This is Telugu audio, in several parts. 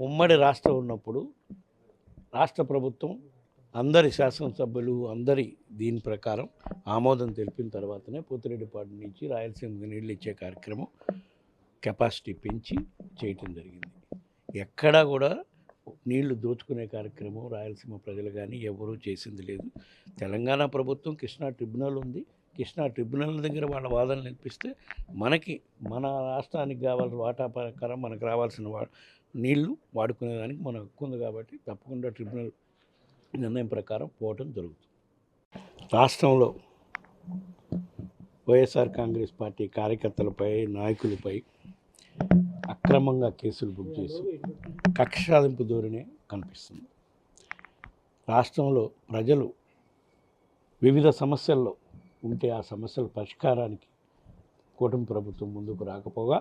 ఉమ్మడి రాష్ట్రం ఉన్నప్పుడు రాష్ట్ర ప్రభుత్వం అందరి శాసనసభ్యులు అందరి దీని ప్రకారం ఆమోదం తెలిపిన తర్వాతనే పోతిరెడ్డిపాడు నుంచి రాయలసీమకు నీళ్ళు ఇచ్చే కార్యక్రమం కెపాసిటీ పెంచి చేయటం జరిగింది. ఎక్కడా కూడా నీళ్లు దోచుకునే కార్యక్రమం రాయలసీమ ప్రజలు కానీ ఎవరూ చేసింది లేదు. తెలంగాణ ప్రభుత్వం కృష్ణా ట్రిబ్యునల్ ఉంది. కృష్ణా ట్రిబ్యునల్ దగ్గర వాళ్ళ వాదనలు వినిపిస్తే మనకి మన రాష్ట్రానికి కావాల్సిన వాటా ప్రకారం మనకు రావాల్సిన నీళ్లు వాడుకునేదానికి మన హక్కు ఉంది. కాబట్టి తప్పకుండా ట్రిబ్యునల్ నిర్ణయం ప్రకారం పోవటం జరుగుతుంది. రాష్ట్రంలో వైఎస్ఆర్ కాంగ్రెస్ పార్టీ కార్యకర్తలపై నాయకులపై అక్రమంగా కేసులు బుక్ చేసి కక్ష సాధింపు ధోరణి కనిపిస్తుంది. రాష్ట్రంలో ప్రజలు వివిధ సమస్యల్లో ఉంటే ఆ సమస్యల పరిష్కారానికి కూటమి ప్రభుత్వం ముందుకు రాకపోగా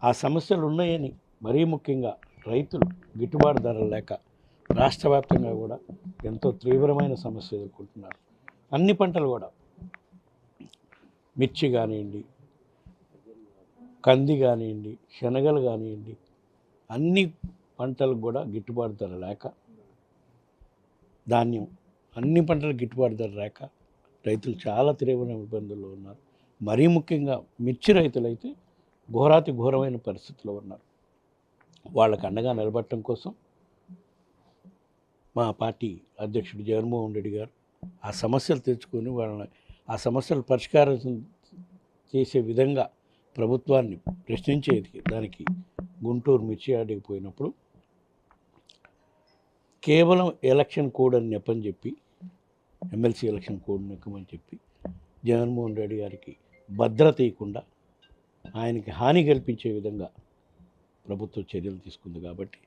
ఆ సమస్యలు ఉన్నాయని మరీ ముఖ్యంగా రైతులు గిట్టుబాటు ధరలు లేక రాష్ట్ర వ్యాప్తంగా కూడా ఎంతో తీవ్రమైన సమస్య ఎదుర్కొంటున్నారు. అన్ని పంటలు కూడా మిర్చి కానివ్వండి, కంది కానివ్వండి, శనగలు కానివ్వండి, అన్ని పంటలకు కూడా గిట్టుబాటు ధర లేక, ధాన్యం అన్ని పంటలకు గిట్టుబాటు ధర లేక రైతులు చాలా తీవ్రమైన ఇబ్బందుల్లో ఉన్నారు. మరీ ముఖ్యంగా మిర్చి రైతులైతే ఘోరాతి ఘోరమైన పరిస్థితుల్లో ఉన్నారు. వాళ్ళకు అండగా నిలబడటం కోసం మా పార్టీ అధ్యక్షుడు జగన్మోహన్ రెడ్డి గారు ఆ సమస్యలు తెచ్చుకొని వాళ్ళని ఆ సమస్యలు పరిష్కారం చేసే విధంగా ప్రభుత్వాన్ని ప్రశ్నించేది దానికి గుంటూరు మిర్చి యార్డుకి పోయినప్పుడు కేవలం ఎలక్షన్ కోడ్ అని నెప్పని చెప్పి ఎమ్మెల్సీ ఎలక్షన్ కోడ్ నెక్కమని చెప్పి జగన్మోహన్ రెడ్డి గారికి భద్రత ఇవ్వకుండా ఆయనకి హాని కల్పించే విధంగా ప్రభుత్వం చర్యలు తీసుకుంది. కాబట్టి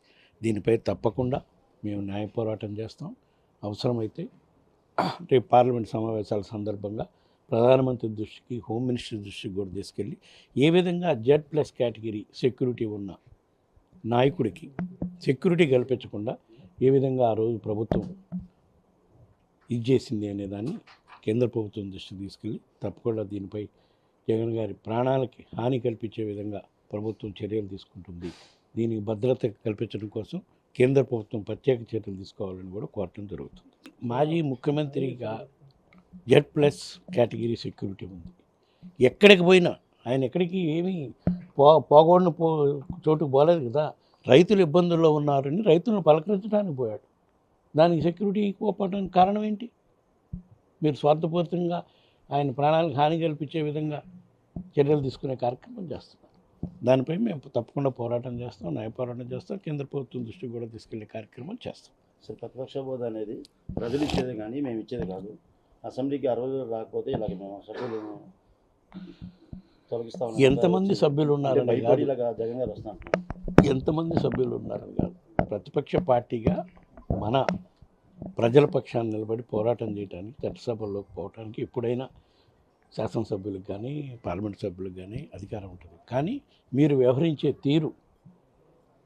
దీనిపై తప్పకుండా మేము న్యాయ పోరాటం చేస్తాం. అవసరమైతే రేపు పార్లమెంట్ సమావేశాల సందర్భంగా ప్రధానమంత్రి దృష్టికి, హోమ్ మినిస్టర్ దృష్టికి కూడా తీసుకెళ్ళి ఏ విధంగా Z+ కేటగిరీ సెక్యూరిటీ ఉన్న నాయకుడికి సెక్యూరిటీ కల్పించకుండా ఏ విధంగా ఆ రోజు ప్రభుత్వం ఇది చేసింది అనేదాన్ని కేంద్ర ప్రభుత్వం దృష్టికి తీసుకెళ్ళి తప్పకుండా దీనిపై జగన్ గారి ప్రాణాలకి హాని కల్పించే విధంగా ప్రభుత్వం చర్యలు తీసుకుంటుంది. దీనికి భద్రత కల్పించడం కోసం కేంద్ర ప్రభుత్వం ప్రత్యేక చర్యలు తీసుకోవాలని కూడా కోరటం జరుగుతుంది. మాజీ ముఖ్యమంత్రిగా Z+ కేటగిరీ సెక్యూరిటీ ఉంది. ఎక్కడికి పోయినా ఆయన ఎక్కడికి ఏమీ పోగొడిన చోటుకు పోలేదు కదా. రైతులు ఇబ్బందుల్లో ఉన్నారని రైతులను పలకరించడానికి పోయాడు. దానికి సెక్యూరిటీ పోవడానికి కారణం ఏంటి? మీరు స్వార్థపూరితంగా ఆయన ప్రాణాలకు హాని కల్పించే విధంగా చర్యలు తీసుకునే కార్యక్రమం చేస్తున్నారు. దానిపై మేము తప్పకుండా పోరాటం చేస్తాం, న్యాయ పోరాటం చేస్తాం. కేంద్ర ప్రభుత్వం దృష్టికి కూడా తీసుకెళ్లే కార్యక్రమం చేస్తాం. సార్, ప్రతిపక్ష హోదా అనేది ప్రజలు ఇచ్చేది కానీ మేము ఇచ్చేది కాదు. అసెంబ్లీకి 60 రాకపోతే ఇలాగ మేము సభ్యులు తొలగిస్తాం. ఎంతమంది సభ్యులు ఉన్నారని జగన్ గారు వస్తున్నారు. ఎంతమంది సభ్యులు ఉన్నారని కాదు, ప్రతిపక్ష పార్టీగా మన ప్రజల పక్షాన్ని నిలబడి పోరాటం చేయడానికి, చట్టసభల్లోకి పోవడానికి ఎప్పుడైనా శాసనసభ్యులకు కానీ పార్లమెంట్ సభ్యులకు కానీ అధికారం ఉంటుంది. కానీ మీరు వ్యవహరించే తీరు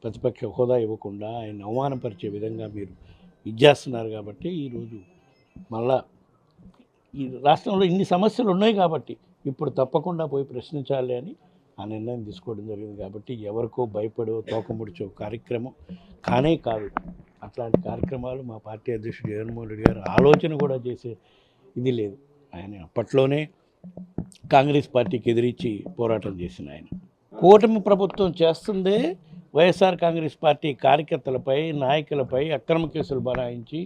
ప్రతిపక్ష హోదా ఇవ్వకుండా ఆయన అవమానపరిచే విధంగా మీరు ఇచ్చేస్తున్నారు. కాబట్టి ఈరోజు మళ్ళా ఈ రాష్ట్రంలో ఇన్ని సమస్యలు ఉన్నాయి కాబట్టి ఇప్పుడు తప్పకుండా పోయి ప్రశ్నించాలి అని ఆ నిర్ణయం తీసుకోవడం జరిగింది. కాబట్టి ఎవరికో భయపడో తోకముడిచో కార్యక్రమం కానే కాదు. అట్లాంటి కార్యక్రమాలు మా పార్టీ అధ్యక్షుడు జగన్మోహన్ రెడ్డి గారు ఆలోచన కూడా చేసే ఇది లేదు. ఆయన అప్పట్లోనే కాంగ్రెస్ పార్టీకి ఎదిరించి పోరాటం చేసిన ఆయన. కూటమి ప్రభుత్వం చేస్తుందే వైఎస్ఆర్ కాంగ్రెస్ పార్టీ కార్యకర్తలపై, నాయకులపై అక్రమ కేసులు బనాయించి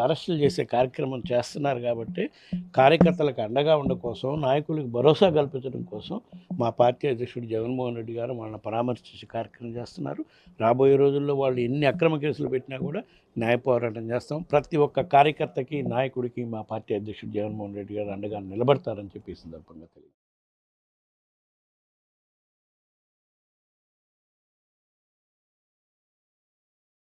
అరెస్టులు చేసే కార్యక్రమం చేస్తున్నారు. కాబట్టి కార్యకర్తలకు అండగా ఉండడం కోసం, నాయకులకు భరోసా కల్పించడం కోసం మా పార్టీ అధ్యక్షుడు జగన్మోహన్ రెడ్డి గారు వాళ్ళని పరామర్శించే కార్యక్రమం చేస్తున్నారు. రాబోయే రోజుల్లో వాళ్ళు ఎన్ని అక్రమ కేసులు పెట్టినా కూడా న్యాయ పోరాటం చేస్తాం. ప్రతి ఒక్క కార్యకర్తకి, నాయకుడికి మా పార్టీ అధ్యక్షుడు జగన్మోహన్ రెడ్డి గారు అండగా నిలబడతారని చెప్పి ఈ సందర్భంగా తెలియదు.